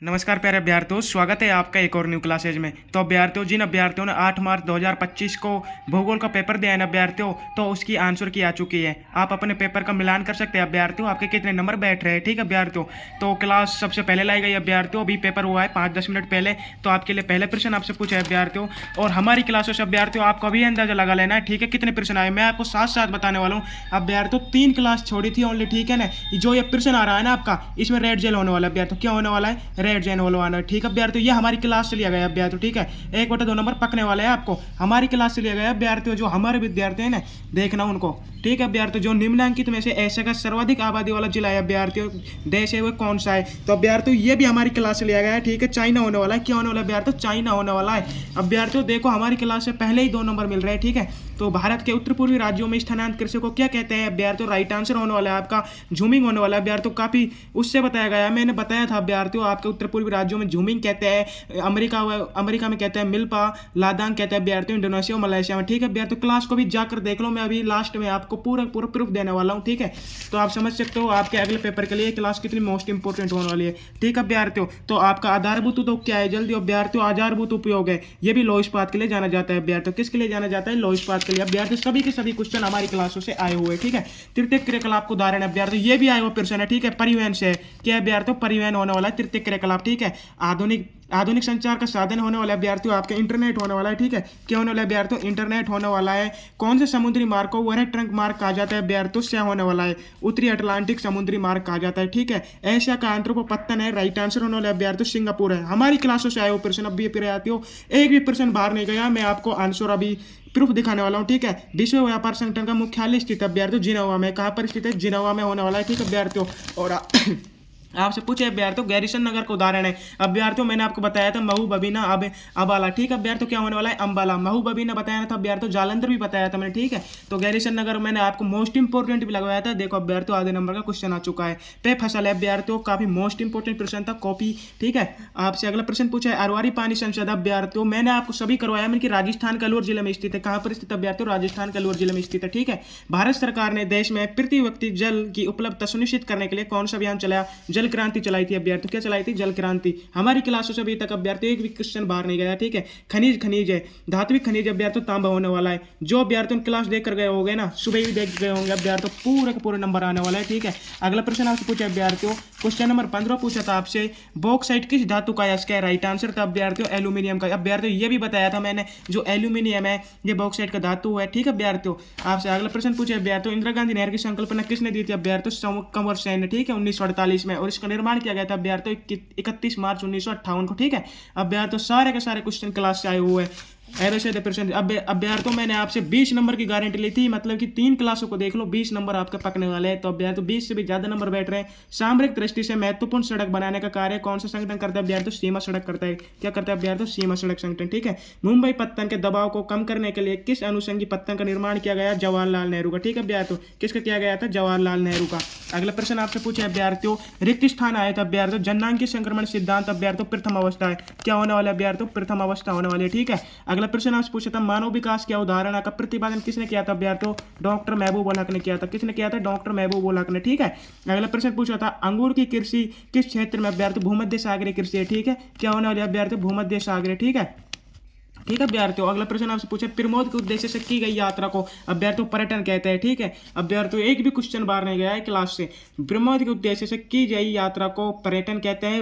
नमस्कार प्यारे अभ्यर्थियों, स्वागत है आपका एक और न्यू क्लासेज में। तो अभ्यर्थियों, जिन अभ्यर्थियों ने 8 मार्च 2025 को भूगोल का पेपर दिया है ना अभ्यर्थियों, तो उसकी आंसर की आ चुकी है। आप अपने पेपर का मिलान कर सकते हैं अभ्यर्थियों, आपके कितने नंबर बैठ रहे हैं। ठीक है अभ्यर्थियों, तो क्लास सबसे पहले लाई गई अभ्यर्थियों, अभी पेपर हुआ है 5-10 मिनट पहले। तो आपके लिए पहले प्रश्न आपसे पूछा है अभ्यर्थियों, और हमारी क्लासों से अभ्यर्थियों आपको अभी अंदाजा लगा लेना है। ठीक है, कितने प्रश्न आए मैं आपको साथ साथ बताने वाला हूँ अभ्यर्थियों। 3 क्लास छोड़ी थी ओनली, ठीक है ना। जो ये प्रश्न आ रहा है ना आपका, इसमें रेड जेल होने वाला है अभ्यर्थियों। क्या होने वाला है? रेड जेल होने वाला है। ठीक है अभ्यर्थियों, ये हमारी क्लास से लिया गया अभ्यर्थियों। ठीक है, 1/2 नंबर पकने वाले हैं आपको, हमारी क्लास से लिया गया अभ्यर्थियों। जो हमारे विद्यार्थी हैं ना, देखना उनको। ठीक है अभ्यर्थियों, जो निम्नलिखित में से एशिया का सर्वाधिक आबादी वाला जिला है अभ्यर्थियों, देश है, वो कौन सा है? तो अभ्यर्थियों ये भी हमारी क्लास से लिया गया है। ठीक है, चाइना होने वाला है। क्या होने वाला है अभ्यर्थियों? चाइना होने वाला है अभ्यर्थियों। देखो, हमारी क्लास से पहले ही 2 नंबर मिल रहे हैं। ठीक है, तो भारत के उत्तर पूर्वी राज्यों में स्थानांतरित कृषि को क्या कहते हैं अभ्यर्थियों? राइट आंसर होने वाला है आपका झूमिंग होने वाला है अभ्यर्थियों। काफी उससे बताया गया है, मैंने बताया था अभ्यर्थियों, आपके उत्तर पूर्वी राज्यों में झूमिंग कहते हैं। अमेरिका में कहते हैं मिल्पा, लादांग कहते हैं अभ्यर्थियों, इंडोनेशिया, मलेशिया में। ठीक है अभ्यर्थियों, क्लास को भी जाकर देख लो, मैं अभी लास्ट में आपको पूरा पूरा प्रूफ देने वाला हूँ। ठीक है, तो आप समझ सकते हो आपके अगले पेपर के लिए क्लास कितनी मोस्ट इंपोर्टेंट होने वाली है। ठीक है अभ्यर्थियों, तो आपका आधारभूत तो क्या है जल्दी अभ्यर्थियों? आधारभूत उपयोग है, ये भी लौह इस्पात के लिए जाना जाता है अभ्यर्थियों। किसके लिए जाना जाता है? लौह इस्पात के लिए अभ्यर्थियों। सभी के सभी क्वेश्चन हमारी क्लासों से आए हुए। ठीक है, तृतीय क्रियाकलाप को उदाहरण अभ्यर्थियों, ये भी आए हुए प्रश्न है। ठीक है, परिवहन से क्या अभ्यर्थियों? परिवहन होने वाला है तृतीय क्रियाकलाप। ठीक है, आधुनिक संचार का साधन होने वाला है अभ्यर्थियों, आपके इंटरनेट होने वाला है। ठीक है, क्या होने वाला है अभ्यर्थियों? इंटरनेट होने वाला है। कौन से समुद्री मार्ग को वह ट्रंक मार्ग कहा जाता है अभ्यर्थियों? क्या होने वाला है? उत्तरी अटलांटिक समुद्री मार्ग कहा जाता है। ठीक है, एशिया का आंथ्रोपोपत्तन है, राइट आंसर होने वाला है अभ्यर्थियों सिंगापुर है। हमारी क्लासों से आए हुए प्रश्न अब भी अभ्यर्थियों, एक भी प्रश्न बाहर नहीं गया। मैं आपको आंसर अभी प्रूफ दिखाने वाला हूँ। ठीक है, विश्व व्यापार संगठन का मुख्यालय स्थित अभ्यर्थियों जिनेवा में। कहाँ पर स्थित है? जिनेवा में होने वाला है। ठीक है अभ्यर्थियों, और आपसे पूछे अभ्यर्थियों, गैरिसन नगर का उदाहरण है अभ्यर्थियों, मैंने आपको बताया था महबूबीना अबाला। ठीक है अभ्यर्थियों, क्या होने वाला है? अंबाला। महबूबीना बताया था अभ्यर्थियों, जालंधर भी बताया था मैंने। ठीक है, तो गैरिसन नगर मैंने आपको मोस्ट इंपोर्टेंट भी लगवाया था। देखो अभ्यर्थियों, आधे नंबर का क्वेश्चन आ चुका है। पे फसल है अभ्यर्थियों, काफी मोस्ट इंपोर्टेंट प्रश्न था, कॉपी। ठीक है, आपसे अगला प्रश्न पूछा है अरवारी पानी संसद अभ्यर्थियों, मैंने आपको सभी करवाया, मैंने कि राजस्थान के अलवर जिले में स्थित है। कहाँ पर स्थित अभ्यर्थियों? राजस्थान के अलवर जिले में स्थित है। ठीक है, भारत सरकार ने देश में प्रति व्यक्ति जल की उपलब्धता सुनिश्चित करने के लिए कौन सा अभियान चलाया? जल क्रांति चलाई थी अभ्यर्थियों। क्या चलाई थी? जल क्रांति। हमारी क्लासों से अभी तक अभ्यर्थियों एक भी क्वेश्चन बाहर नहीं गया। ठीक है, खनिज है, धात्विक खनिज अभ्यर्थियों तांबा होने वाला है। जो अभ्यर्थियों क्लास देख कर गए होंगे ना, सुबह भी देख गए होंगे अभ्यर्थियों, पूरे के पूरे नंबर आने वाला है। ठीक है, अगला प्रश्न आपसे पूछा अभ्यर्थियों, क्वेश्चन नंबर 15 पूछा था आपसे, बॉक्साइट किस धातु का है? इसका राइट आंसर था अभ्यर्थियों एल्यूमिनियम का। अभ्यर्थियों ये भी बताया था मैंने, जो एल्यूमिनियम है ये बॉक्साइट का धातु है। ठीक है अभ्यर्थियों, आपसे अगला प्रश्न पूछे अभ्यर्थियों, इंदिरा गांधी नहर की संकल्पना किसने दी थी अभ्यर्थियों? कंवर सेन ने। ठीक है, 1948 में, और इसका निर्माण किया गया था अभ्यर्थियों 31 मार्च 1958 को। ठीक है अभ्यर्थियों, सारे के सारे क्वेश्चन क्लास से आए हुए हैं। ऐसे परसेंट अभ्यर्थियों, मैंने आपसे 20 नंबर की गारंटी ली थी, मतलब कि 3 क्लासों को देख लो, 20 नंबर आपके पकने वाले हैं। तो अभ्यर्थियों 20 से भी ज्यादा नंबर बैठ रहे हैं। सामरिक दृष्टि से महत्वपूर्ण सड़क बनाने का कार्य कौन सा संगठन करता है अभ्यर्थियों? सीमा सड़क करता है। क्या करता है अभ्यर्थियों? सीमा सड़क संगठन। ठीक है, मुंबई पत्तन के दबाव को कम करने के लिए किस अनुषंगी पत्तन का निर्माण किया गया? जवाहरलाल नेहरू का। ठीक है अभ्यर्थियों, किसका किया गया था? जवाहरलाल नेहरू का। अगला प्रश्न आपसे पूछे अभ्यर्थियों, रिक्त स्थान आया था अभ्यर्थियों, जननांगीय संक्रमण सिद्धांत अभ्यर्थियों प्रथम अवस्था है। क्या होने वाला है अभ्यर्थियों? प्रथम अवस्था होने वाली है। ठीक है, अगला प्रश्न आपसे पूछा था, मानव विकास क्या उदाहरण का प्रतिपादन किसने किया था अभ्यर्थियों? डॉक्टर महबूब उल हक ने किया था। किसने किया था? डॉक्टर महबूब उल हक ने। ठीक है, अगला प्रश्न पूछा था, अंगूर की कृषि किस क्षेत्र में अभ्यर्थियों? भूमध्य सागरीय कृषि है। ठीक है, क्या होने वाली है अभ्यर्थियों? भूमध्य सागरीय। ठीक है, ठीक है अभ्यर्थियों, अगला प्रश्न आपसे पूछे, प्रमोद के उद्देश्य से की गई यात्रा को अभ्यर्थियों पर्यटन कहते हैं। ठीक है अभ्यर्थियों, एक भी क्वेश्चन बाहर नहीं गया है क्लास से। प्रमोद के उद्देश्य से की गई यात्रा को पर्यटन कहते हैं।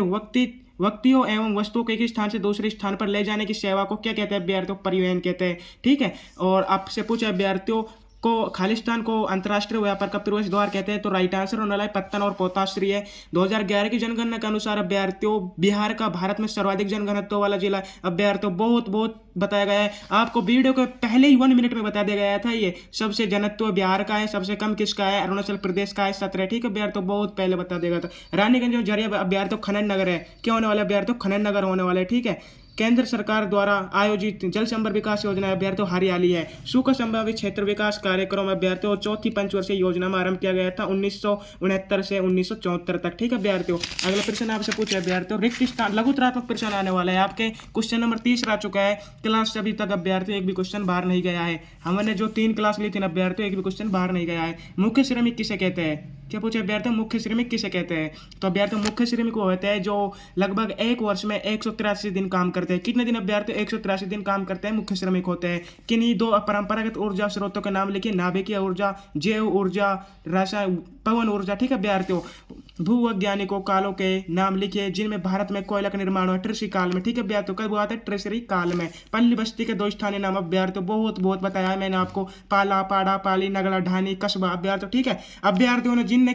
व्यक्तियों एवं वस्तुओं को एक स्थान से दूसरे स्थान पर ले जाने की सेवा को क्या कहते हैं अभ्यर्थियों? परिवहन कहते हैं। ठीक है, और आपसे पूछे अभ्यर्थियों को खालिस्तान को अंतर्राष्ट्रीय व्यापार का प्रवेश द्वार कहते हैं। तो राइट आंसर होने वाला है पत्तन और पोताश्री है। 2011 की जनगणना के अनुसार अभ्यर्थियों बिहार का भारत में सर्वाधिक जनघनत्व वाला जिला अभ्यर्थियों बहुत बहुत बताया गया है। आपको वीडियो के पहले ही 1 मिनट में बता दिया गया था, ये सबसे जनत्व बिहार का है, सबसे कम किसका है? अरुणाचल प्रदेश का है 17। ठीक है अभ्यर्थियों, बहुत पहले बता देगा था। रानीगंज में जरिया अभ्यर्थियों खनन नगर है। क्या होने वाला अभ्यर्थियों? खनन नगर होने वाला है। ठीक है, केंद्र सरकार द्वारा आयोजित जल संभर विकास योजना अभ्यर्थियों हरियाली है। सूखा संभावित क्षेत्र विकास कार्यक्रम अभ्यर्थियों चौथी पंचवर्षीय योजना में आरंभ किया गया था 1969 से 1974 तक। ठीक है अभ्यर्थियों, अगला प्रश्न आपसे पूछे अभ्यर्थियों, रिक्त स्थान लघुत्रात्मक प्रश्न आने वाला है आपके। क्वेश्चन नंबर 30 आ चुका है क्लास से, अभी तक अभ्यर्थियों एक भी क्वेश्चन बाहर नहीं गया है। हमने जो 3 क्लास ली थी अभ्यर्थियों, एक भी क्वेश्चन बाहर नहीं गया है। मुख्य श्रमिक किसे कहते हैं? क्या पूछा अभ्यर्थियों, मुख्य श्रमिक किसे कहते हैं? तो अभ्यर्थियों मुख्य श्रमिक वो होते हैं जो लगभग एक वर्ष में 183 दिन काम करते हैं। कितने दिन अभ्यर्थियों? 183 दिन काम करते हैं, मुख्य श्रमिक होते हैं। किन्हीं दो परंपरागत ऊर्जा स्रोतों के नाम लिखिए, नाभिकीय ऊर्जा, जैव ऊर्जा, रासायन पवन ऊर्जा। ठीक है अभ्यर्थियों, भूवैज्ञानिकों कालों के नाम लिखिए जिनमें भारत में कोयला का निर्माण हुआ ट्रेसी काल में। ठीक है अभ्यर्थियों, कब हुआ था? ट्रेसरी काल में। पल्ली बस्ती के दो स्थानीय नाम अभ्यर्थियों, बहुत बहुत बताया है मैंने आपको, पाला, पाड़ा, पाली, नगड़ा, ढानी, कस्बा अभ्यर्थियों। ठीक है अभ्यर्थियों ने जिन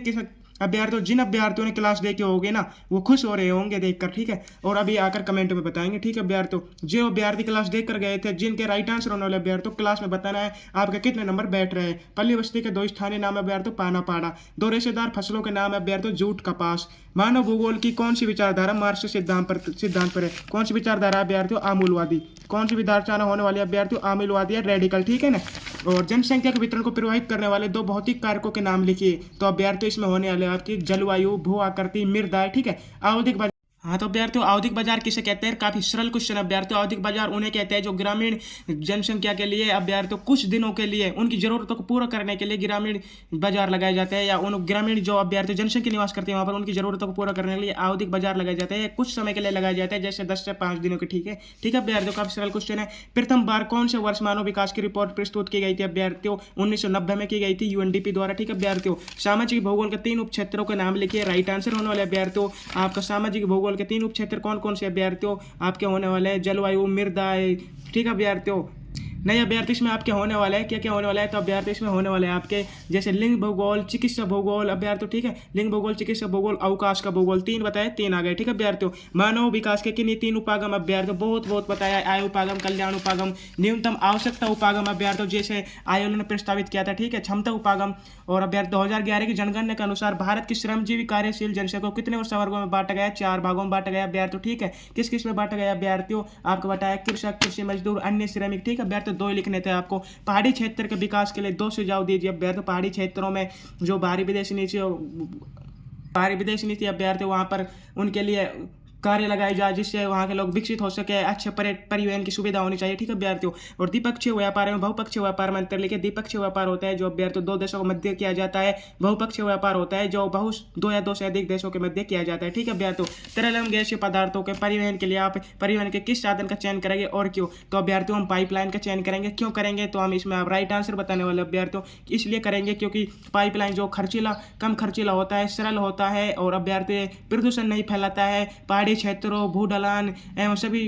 अभ्यर्थियों ने क्लास देखे होंगे ना, वो खुश हो रहे होंगे देखकर। ठीक है, और अभी आकर कमेंट में बताएंगे। ठीक है अभ्यर्थियों, जो अभ्यर्थी क्लास देखकर गए थे, जिनके राइट आंसर होने वाले अभ्यर्थियों, क्लास में बताना है आपके कितने नंबर बैठ रहे हैं। पल्ली बस्ती के दो स्थानीय नाम अभ्यर्थियों, पाना, पाड़ा। दो रेशेदार फसलों के नाम अभ्यर्थियों, जूट, कपास। मानव भूगोल की कौन सी विचारधारा मार्क्स सिद्धांत पर है? कौन सी विचारधारा अभ्यर्थियों? आमूलवादी। कौन सी विचारधारा होने वाली अभ्यर्थियों? आमूलवादी या रेडिकल। ठीक है ना। और जनसंख्या के वितरण को प्रभावित करने वाले दो भौतिक कारकों के नाम लिखिए। तो अभ्यर्थियों इसमें होने वाले आपकी जलवायु, भू आकृति, मृदा। ठीक है, आवधिक। हाँ तो अभ्यर्थियों आवधिक बाजार किसे कहते हैं? काफी सरल क्वेश्चन अभ्यर्थियों। आवधिक बाजार उन्हें कहते हैं जो ग्रामीण जनसंख्या के लिए अभ्यर्थियों कुछ दिनों के लिए उनकी जरूरतों को पूरा करने के लिए ग्रामीण बाजार लगाए जाते हैं, या उन ग्रामीण जो अभ्यर्थी जनसंख्या निवास करते हैं वहाँ पर उनकी जरूरतों को पूरा करने के लिए आवधिक बाजार लगाए जाते हैं, कुछ समय के लिए लगाए जाते हैं, जैसे 10 से 5 दिनों के। ठीक है अभ्यर्थियों, काफी सरल क्वेश्चन है। प्रथम बार कौन से वर्ष मानव विकास की रिपोर्ट प्रस्तुत की गई थी अभ्यर्थियों? 1990 में की गई थी, यूएनडीपी द्वारा। ठीक है अभ्यर्थियों, सामाजिक भूगोल के 3 उप क्षेत्रों के नाम लिखिए। राइट आंसर होने वाले अभ्यर्थियों आपका सामाजिक भूगोल के 3 उप क्षेत्र कौन कौन से अभ्यर्थियों आपके होने वाले हैं? जलवायु, मृदा। ठीक है अभ्यर्थियों, नए अभ्यर्थी इसमें आपके होने वाला है, क्या क्या होने वाला है? तो अभ्यर्थी इसमें होने वाले हैं आपके जैसे लिंग भूगोल, चिकित्सा भूगोल अभ्यर्थियों। ठीक है, लिंग भूगोल, चिकित्सा भूगोल, अवकाश का भूगोल। 3 बताए, 3 आ गए। ठीक है अभ्यर्थियों, मानव विकास के किन्हीं 3 उपागम अभ्यर्थियों, बहुत बहुत बताया, आय उपागम, कल्याण उपागम, न्यूनतम आवश्यकता उपागम अभ्यर्थियों, जैसे आयोग ने प्रस्तावित किया था। ठीक है, क्षमता उपागम। और अभ्यर्थी 2011 की जनगणना के अनुसार भारत की श्रमजीवी कार्यशील जनसंख्या को कितने वर्गों में बांटा गया? 4 भागों में बांटा गया अभ्यर्थियों। ठीक है, किस किस में बांटा गया अभ्यर्थियों? आपको बताया कृषक, कृषि मजदूर, अन्य श्रमिक। ठीक है अभ्यर्थियों, 2 लिखने थे आपको। पहाड़ी क्षेत्र के विकास के लिए 2 सुझाव दीजिए अभ्यर्थियों। पहाड़ी क्षेत्रों में जो बाहरी विदेशी नीति अभ्यर्थियों वहां पर उनके लिए कार्य लगाए जाए जिससे वहाँ के लोग विकसित हो सके, अच्छे परिवहन की सुविधा होनी चाहिए। ठीक है अभ्यर्थियों, और द्विपक्षीय व्यापार एवं बहुपक्षीय व्यापार में अंतर लिखे। द्विपक्षीय व्यापार होता है जो अभ्यर्थियों 2 देशों के मध्य किया जाता है। बहुपक्षीय व्यापार होता है जो 2 या 2 से अधिक देशों के मध्य किया जाता है। ठीक है अभ्यर्थियों, तरल एवं गैसीय पदार्थों के परिवहन के लिए आप परिवहन के किस साधन का चयन करेंगे और क्यों? तो अभ्यर्थियों हम पाइपलाइन का चयन करेंगे। क्यों करेंगे? तो हम इसमें आप राइट आंसर बताने वाले अभ्यर्थियों इसलिए करेंगे क्योंकि पाइपलाइन जो कम खर्चीला होता है, सरल होता है और अभ्यर्थी प्रदूषण नहीं फैलाता है। पहाड़ी क्षेत्रों, ढलान एवं सभी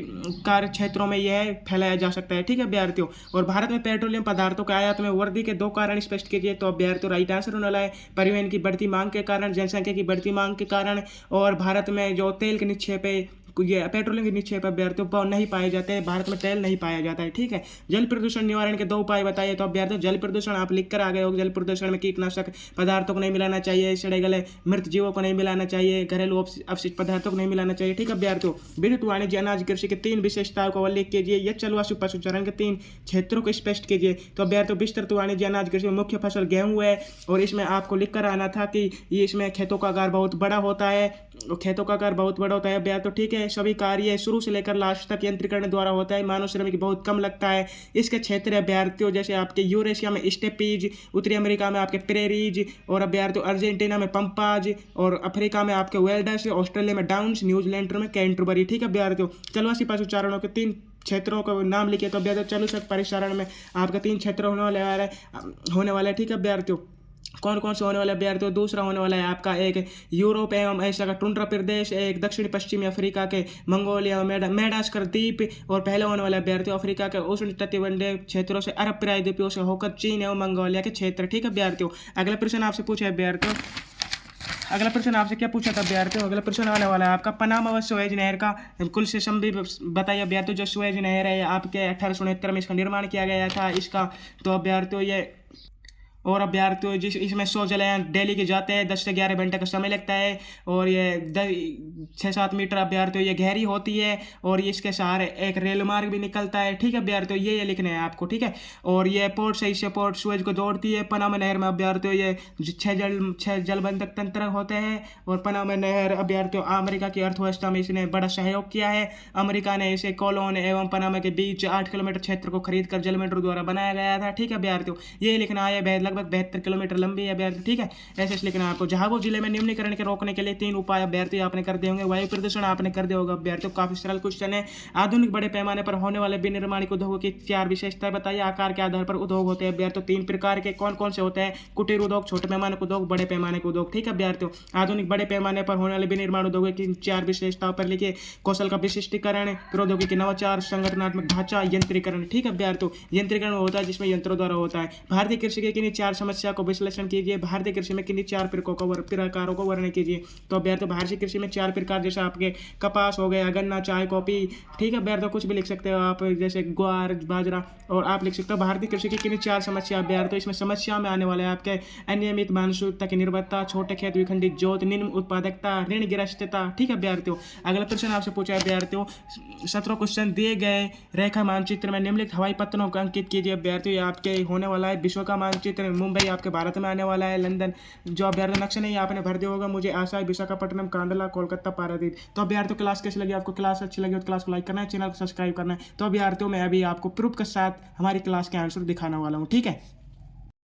कार्य क्षेत्रों में यह फैलाया जा सकता है। ठीक है अभ्यर्थियों, और भारत में पेट्रोलियम पदार्थों के आयात में वृद्धि के 2 कारण स्पष्ट कीजिए। तो अभ्यर्थियों राइट आंसर होने वाला है परिवहन की बढ़ती मांग के कारण, जनसंख्या की बढ़ती मांग के कारण, और भारत में जो तेल के निक्षेप है, ये पेट्रोलियम के निक्षेप अभ्यर्थियों नहीं पाए जाते हैं, भारत में तेल नहीं पाया जाता है। ठीक है, जल प्रदूषण निवारण के 2 उपाय बताइए। तो अभ्यर्थियों जल प्रदूषण आप लिख कर आ गए हो, जल प्रदूषण में कीटनाशक पदार्थों को नहीं मिलाना चाहिए, सड़े गले मृत जीवों को नहीं मिलाना चाहिए, घरेलू अपशिष्ट पदार्थों को नहीं मिलाना चाहिए। ठीक है अभ्यर्थियों, विद्युत, वाणिज्य, अनाज, कृषि के 3 विशेषताओं को उल्लेख कीजिए। यह जलवायु पशुचारण के 3 क्षेत्रों को स्पष्ट कीजिए। तो अभ्यर्थियों विस्तृत वाणिज्य अनाज कृषि में मुख्य फसल गेहूं है, और इसमें आपको लिख कर आना था कि ये इसमें खेतों का आकार बहुत बड़ा होता है, अभ्यर्थियों। ठीक है, सभी कार्य शुरू से लेकर लास्ट तक यंत्रीकरण द्वारा होता है, मानव श्रमिक बहुत कम लगता है। इसके क्षेत्र अभ्यर्थियों जैसे आपके यूरेशिया में स्टेपीज, उत्तरी अमेरिका में आपके प्रेरीज, और अभ्यर्थियों अर्जेंटीना में पंपाज, और अफ्रीका में आपके वेल्डस, ऑस्ट्रेलिया में डाउन्स, न्यूजीलैंड में कैंटरबरी। ठीक है अभ्यर्थियों, चलवासी पशुचारणों के 3 क्षेत्रों का नाम लिखिए। तो अभ्यर्थियों चलुसक परिचारण में आपका 3 क्षेत्र होने वाले। ठीक है अभ्यर्थियों, कौन कौन से होने वाले अभ्यर्थियों? दूसरा होने वाला है आपका एक यूरोप एवं एशिया का टुंड्रा प्रदेश, एक दक्षिण पश्चिमी अफ्रीका के मंगोलिया मेडागास्कर द्वीप, और पहले होने वाले अभ्यर्थियों अफ्रीका के उष्ण कटिबंधीय क्षेत्रों से अरब प्रायद्वीपों से होकर चीन एवं मंगोलिया के क्षेत्र। ठीक है अभ्यर्थियों, अगला प्रश्न आपसे पूछे अभ्यर्थियों, अगला प्रश्न आपसे क्या पूछा था अभ्यर्थियों? अगला प्रश्न आने वाला है आपका पनामा व सुएज नहर का कुल सिस्टम भी बताइए अभ्यर्थियों। जो सुएज नहर है आपके 1869 में इसका निर्माण किया गया था इसका। तो अभ्यर्थियों ये और अभ्यर्थियों इसमें 100 जलयान डेली के जाते हैं, 10 से 11 घंटे का समय लगता है, और ये 6-7 मीटर अभ्यर्थियों ये गहरी होती है, और इसके सहारे एक रेल मार्ग भी निकलता है। ठीक है अभ्यर्थियों, ये लिखने हैं आपको। ठीक है, और ये पोर्ट से इससे पोर्ट सुएज को जोड़ती है। पनामा नहर में अभ्यर्थियों ये 6 जलबंधक तंत्र होते हैं, और पनामा नहर अभ्यर्थियों अमेरिका की अर्थव्यवस्था में इसने बड़ा सहयोग किया है। अमेरिका ने इसे कोलोन एवं पनामा के बीच 8 किलोमीटर क्षेत्र को खरीद कर जलमंडल द्वारा बनाया गया था। ठीक है अभ्यर्थियों, ये लिखना है लगभग 72 किलोमीटर लंबी है अभ्यर्थी, ठीक है। ऐसे लिखना है आपको। झाबुआ जिले में निम्नीकरण के रोकने के लिए 3 उपाय अभ्यर्थी आपने कर दिए होंगे। वायु प्रदूषण आपने कर दिया होगा अभ्यर्थियों, काफी सरल क्वेश्चन है। आधुनिक बड़े पैमाने पर होने वाले विनिर्माणिक उद्योगों की 4 विशेषताएं बताइए। आकार के आधार पर उद्योग होते हैं अभ्यर्थियों 3 प्रकार के, कौन कौन से होते हैं? कुटीर उद्योग, छोटे पैमाने के उद्योग, बड़े पैमाने के उद्योग, ठीक है अभ्यर्थियों। आधुनिक बड़े पैमाने पर होने वाले विनिर्माण उद्योगों की 4 विशेषताओं पर लिखिए। कौशल का विशिष्टीकरण, प्रौद्योगिकी नवाचार, संगठनात्मक ढांचा, यंत्रीकरण, ठीक है अभ्यर्थियों। यंत्रीकरण होता है जिसमें यंत्रों द्वारा होता है। भारतीय कृषि की किन्हीं 4 समस्या को विश्लेषण कीजिए। भारतीय कृषि में किन्हीं 4 प्रकारों को वर्णन कीजिए। तो अभ्यर्थियों भारतीय कृषि में 4 प्रकार, जैसे आपके कपास हो गया, गन्ना, चाय, कॉफी, ठीक है अभ्यर्थियों। कुछ भी लिख सकते हो आप, जैसे ग्वार, बाजरा, और आप लिख सकते हो भारतीय कृषि की किन्हीं 4 समस्या अभ्यर्थियों। इसमें समस्या में आने वाले आपके अनियमित मानसूनता की निर्भरता, छोटे खेत, विखंडित जोत, निम्न उत्पादकता, ऋण गिरस्तता, ठीक है अभ्यर्थियों। अगला प्रश्न आपसे पूछा है अभ्यर्थियों, 17 क्वेश्चन दिए गए रेखा मानचित्र में निम्नलिखित हवाई पत्तनों को अंकित कीजिए अभ्यर्थियों। ये आपके होने वाला है विश्व का मानचित्र, मुंबई आपके भारत में आने वाला है, लंदन जो अभ्यर्थियों नक्शा नहीं आपने भर दिया होगा, मुझे आशा है, विशाखापट्टनम, कांडला, कोलकाता, पारादीप। तो अभ्यर्थियों क्लास कैसी लगी आपको? क्लास अच्छी लगी तो क्लास को लाइक करना है, चैनल को सब्सक्राइब करना है। तो अभ्यर्थियों मैं अभी आपको प्रूफ के साथ हमारी क्लास के आंसर दिखाने वाला हूँ, ठीक है।